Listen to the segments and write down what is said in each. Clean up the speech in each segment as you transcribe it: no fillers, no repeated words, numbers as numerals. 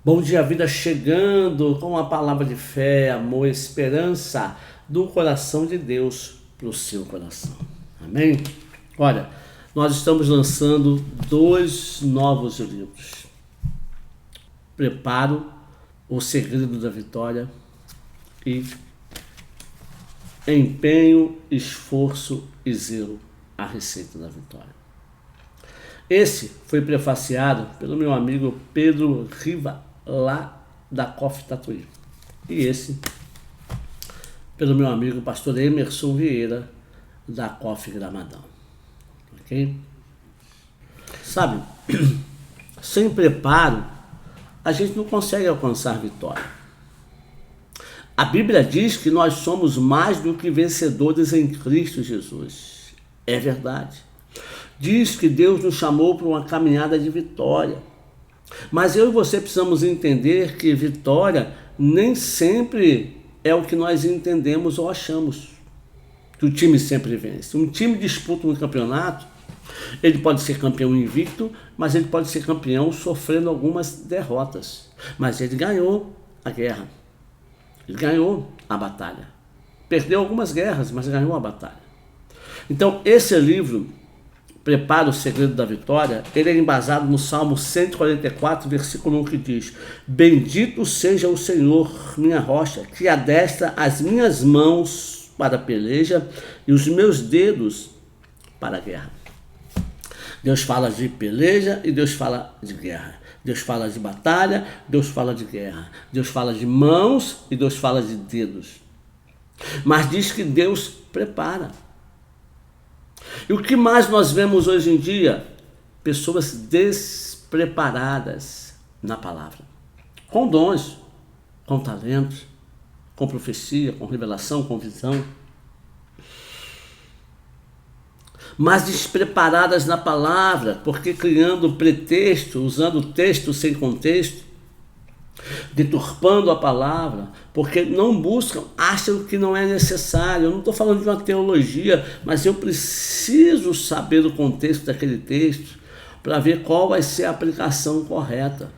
Bom dia, vida chegando com a palavra de fé, amor, esperança do coração de Deus para o seu coração. Amém? Olha, nós estamos lançando 2 novos livros. Preparo, o segredo da vitória e empenho, esforço e zelo, a receita da vitória. Esse foi prefaciado pelo meu amigo Pedro Riva, lá da Coffee Tatuí. E esse pelo meu amigo pastor Emerson Vieira, da Coffee Gramadão. Ok? Sabe, sem preparo, a gente não consegue alcançar vitória. A Bíblia diz que nós somos mais do que vencedores em Cristo Jesus. É verdade. Diz que Deus nos chamou para uma caminhada de vitória. Mas eu e você precisamos entender que vitória nem sempre é o que nós entendemos ou achamos. Que o time sempre vence. Um time disputa um campeonato, ele pode ser campeão invicto, mas ele pode ser campeão sofrendo algumas derrotas. Mas ele ganhou a guerra. Ele ganhou a batalha. Perdeu algumas guerras, mas ganhou a batalha. Então, esse livro, Prepara o segredo da vitória, ele é embasado no Salmo 144, versículo 1, que diz: Bendito seja o Senhor, minha rocha, que adestra as minhas mãos para a peleja e os meus dedos para a guerra. Deus fala de peleja e Deus fala de guerra. Deus fala de batalha, Deus fala de guerra. Deus fala de mãos e Deus fala de dedos. Mas diz que Deus prepara. E o que mais nós vemos hoje em dia? Pessoas despreparadas na palavra. Com dons, com talentos, com profecia, com revelação, com visão. Mas despreparadas na palavra, porque criando pretexto, usando texto sem contexto, deturpando a palavra, porque não buscam, acham que não é necessário. Eu não estou falando de uma teologia, mas eu preciso saber o contexto daquele texto para ver qual vai ser a aplicação correta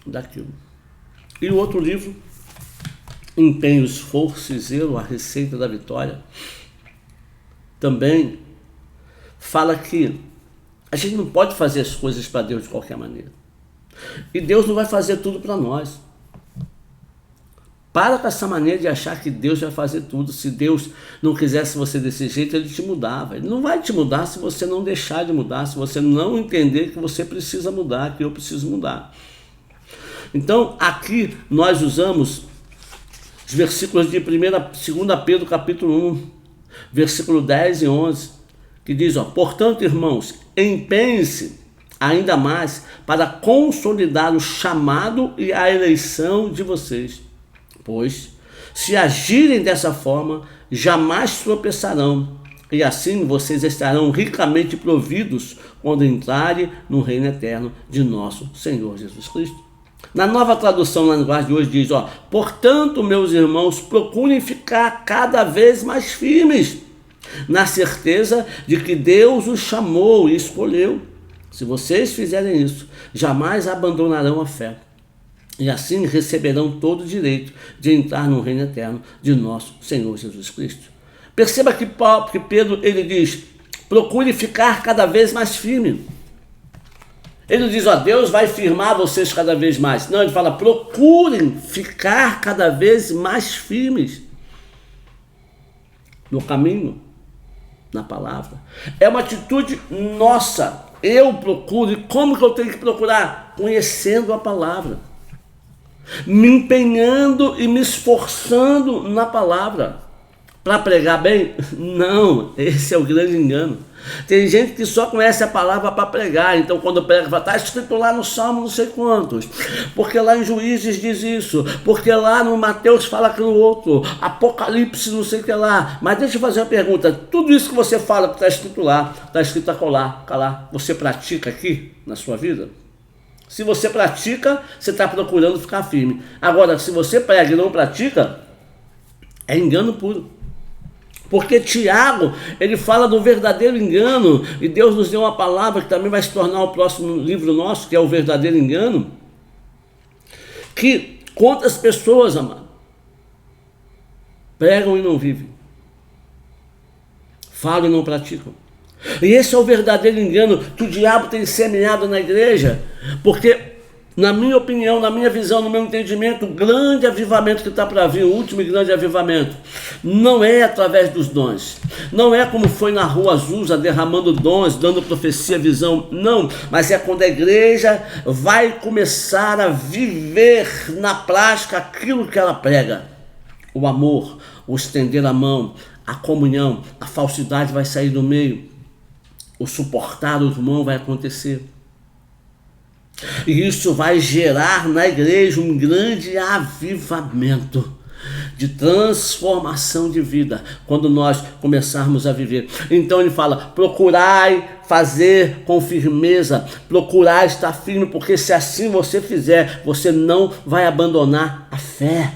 daquilo. E o outro livro, Empenho, Esforço e Zelo, a receita da vitória, também fala que a gente não pode fazer as coisas para Deus de qualquer maneira. E Deus não vai fazer tudo para nós. Para com essa maneira de achar que Deus vai fazer tudo. Se Deus não quisesse você desse jeito, Ele te mudava. Ele não vai te mudar se você não deixar de mudar, se você não entender que você precisa mudar, que eu preciso mudar. Então, aqui nós usamos os versículos de 2 Pedro capítulo 1, versículo 10 e 11, que diz, portanto, irmãos, empenhem-se ainda mais para consolidar o chamado e a eleição de vocês. Pois, se agirem dessa forma, jamais tropeçarão, e assim vocês estarão ricamente providos quando entrarem no reino eterno de nosso Senhor Jesus Cristo. Na Nova Tradução, na linguagem de hoje, diz, portanto, meus irmãos, procurem ficar cada vez mais firmes, na certeza de que Deus os chamou e escolheu. Se vocês fizerem isso, jamais abandonarão a fé. E assim receberão todo o direito de entrar no reino eterno de nosso Senhor Jesus Cristo. Perceba que Pedro, ele diz, procure ficar cada vez mais firme. Ele não diz, Deus vai firmar vocês cada vez mais. Não, ele fala, procurem ficar cada vez mais firmes no caminho, na palavra. É uma atitude nossa. Eu procuro. E como que eu tenho que procurar? Conhecendo a palavra. Me empenhando e me esforçando na palavra. Para pregar bem? Não, esse é o grande engano. Tem gente que só conhece a palavra para pregar, então quando prega, fala, está escrito lá no Salmo não sei quantos, porque lá em Juízes diz isso, porque lá no Mateus fala aquilo outro, Apocalipse não sei o que lá. Mas deixa eu fazer uma pergunta, tudo isso que você fala que está escrito lá, está escrito acolá, você pratica aqui na sua vida? Se você pratica, você está procurando ficar firme. Agora, se você prega e não pratica, é engano puro. Porque Tiago, ele fala do verdadeiro engano, e Deus nos deu uma palavra que também vai se tornar o próximo livro nosso, que é o verdadeiro engano. Que quantas pessoas, amado, pregam e não vivem, falam e não praticam. E esse é o verdadeiro engano que o diabo tem semeado na igreja, porque, na minha opinião, na minha visão, no meu entendimento, o grande avivamento que está para vir, o último e grande avivamento, não é através dos dons, não é como foi na rua Azusa, derramando dons, dando profecia, visão, não, mas é quando a igreja vai começar a viver na prática aquilo que ela prega, o amor, o estender a mão, a comunhão, a falsidade vai sair do meio, o suportar o irmão vai acontecer. E isso vai gerar na igreja um grande avivamento de transformação de vida, quando nós começarmos a viver. Então ele fala, procurai fazer com firmeza, procurai estar firme, porque se assim você fizer, você não vai abandonar a fé.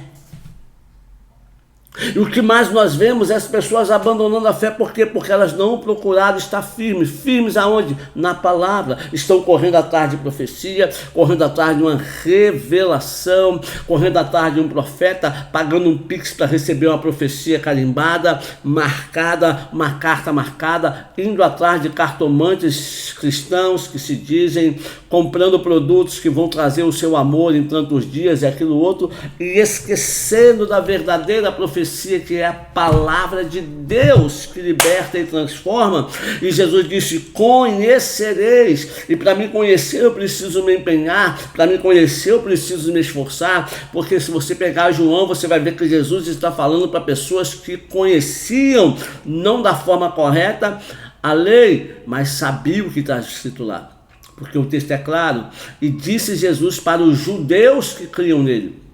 E o que mais nós vemos é as pessoas abandonando a fé, por quê? Porque elas não procuraram estar firmes. Firmes aonde? Na palavra. Estão correndo atrás de profecia, correndo atrás de uma revelação, correndo atrás de um profeta, pagando um pix para receber uma profecia carimbada, marcada, uma carta marcada, indo atrás de cartomantes cristãos que se dizem, comprando produtos que vão trazer o seu amor em tantos dias e aquilo outro, e esquecendo da verdadeira profecia, que é a palavra de Deus que liberta e transforma. E Jesus disse, conhecereis, e para me conhecer eu preciso me empenhar, para me conhecer eu preciso me esforçar, porque se você pegar João, você vai ver que Jesus está falando para pessoas que conheciam, não da forma correta, a lei, mas sabiam o que está escrito lá, porque o texto é claro, e disse Jesus para os judeus que criam nele.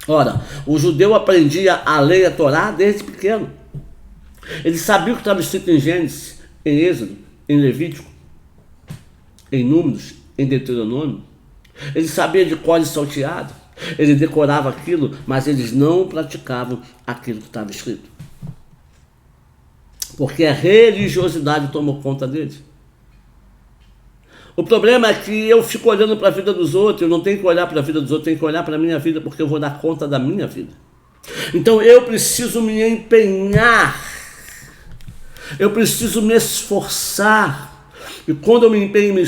Ora, o judeu aprendia a lei, a Torá, desde pequeno. Ele sabia o que estava escrito em Gênesis, em Êxodo, em Levítico, em Números, em Deuteronômio. Ele sabia de cor e salteado. Ele decorava aquilo, mas eles não praticavam aquilo que estava escrito. Porque a religiosidade tomou conta deles. O problema é que eu fico olhando para a vida dos outros, eu não tenho que olhar para a vida dos outros, eu tenho que olhar para a minha vida, porque eu vou dar conta da minha vida. Então eu preciso me empenhar, eu preciso me esforçar, e quando eu me empenho e me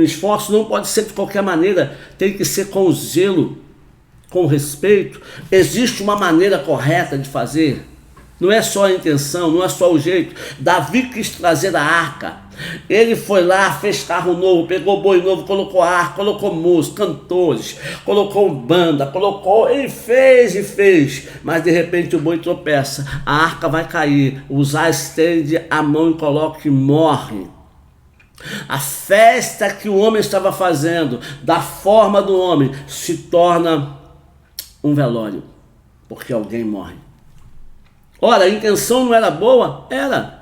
esforço, não pode ser de qualquer maneira, tem que ser com zelo, com respeito. Existe uma maneira correta de fazer. Não é só a intenção, não é só o jeito. Davi quis trazer a arca. Ele foi lá, fez carro novo, pegou boi novo, colocou arca, colocou música, cantores, colocou banda, ele fez e fez. Mas de repente o boi tropeça, a arca vai cair, Uzá estende a mão e coloca e morre. A festa que o homem estava fazendo, da forma do homem, se torna um velório, porque alguém morre. Ora, a intenção não era boa? Era.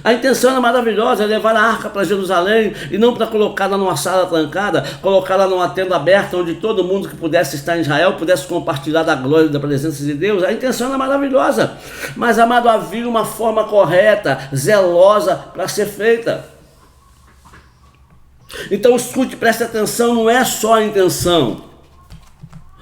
A intenção era maravilhosa, levar a arca para Jerusalém e não para colocá-la numa sala trancada, colocá-la numa tenda aberta onde todo mundo que pudesse estar em Israel pudesse compartilhar da glória e da presença de Deus. A intenção era maravilhosa, mas, amado, havia uma forma correta, zelosa para ser feita. Então escute, preste atenção, não é só a intenção.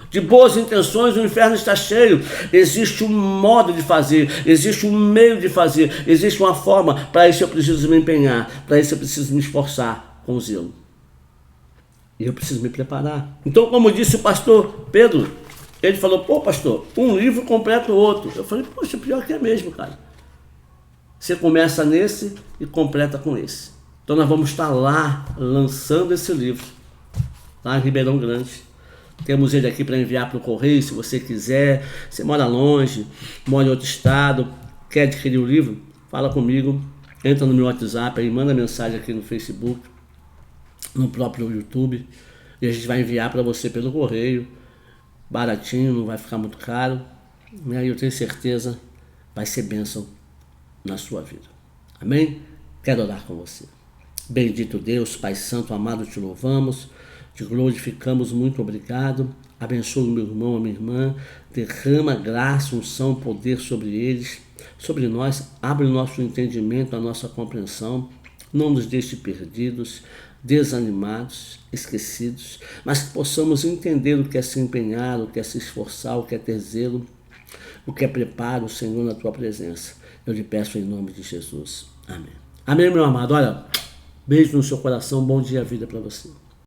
De boas intenções o inferno está cheio. Existe um modo de fazer, existe um meio de fazer, existe uma forma. Para isso eu preciso me empenhar, para isso eu preciso me esforçar com zelo. E eu preciso me preparar. Então, como disse o pastor Pedro, ele falou, pô pastor, um livro completa o outro. Eu falei, poxa, pior que é mesmo, cara. Você começa nesse e completa com esse. Então nós vamos estar lá lançando esse livro, lá em Ribeirão Grande. Temos ele aqui para enviar para o correio, se você quiser. Você mora longe, mora em outro estado, quer adquirir o livro? Fala comigo, entra no meu WhatsApp aí, manda mensagem aqui no Facebook, no próprio YouTube, e a gente vai enviar para você pelo correio, baratinho, não vai ficar muito caro, e aí eu tenho certeza vai ser bênção na sua vida. Amém? Quero orar com você. Bendito Deus, Pai Santo, amado, te louvamos, te glorificamos, muito obrigado. Abençoa o meu irmão, a minha irmã, derrama graça, unção, poder sobre eles, sobre nós, abre o nosso entendimento, a nossa compreensão, não nos deixe perdidos, desanimados, esquecidos, mas que possamos entender o que é se empenhar, o que é se esforçar, o que é ter zelo, o que é preparo, Senhor, na tua presença. Eu lhe peço em nome de Jesus. Amém. Amém, meu amado. Olha, beijo no seu coração, bom dia, vida para você.